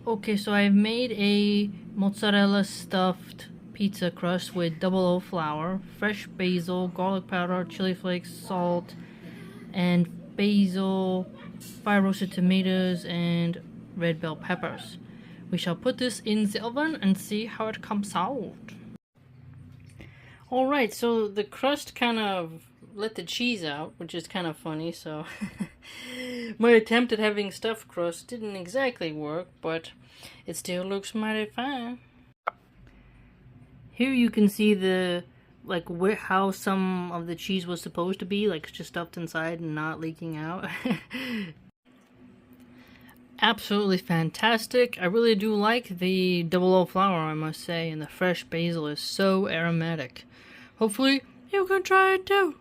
Okay, so I've made a mozzarella stuffed pizza crust with double O flour, fresh basil, garlic powder, chili flakes, salt, and basil, fire roasted tomatoes, and red bell peppers. We shall put this in the oven and see how it comes out. Alright, so the crust kind of let the cheese out, which is kind of funny, so my attempt at having stuffed crust didn't exactly work, but it still looks mighty fine. Here you can see the, like, how some of the cheese was supposed to be, like just stuffed inside and not leaking out. Absolutely fantastic. I really do like the double O flour, I must say, and the fresh basil is so aromatic. Hopefully you can try it too.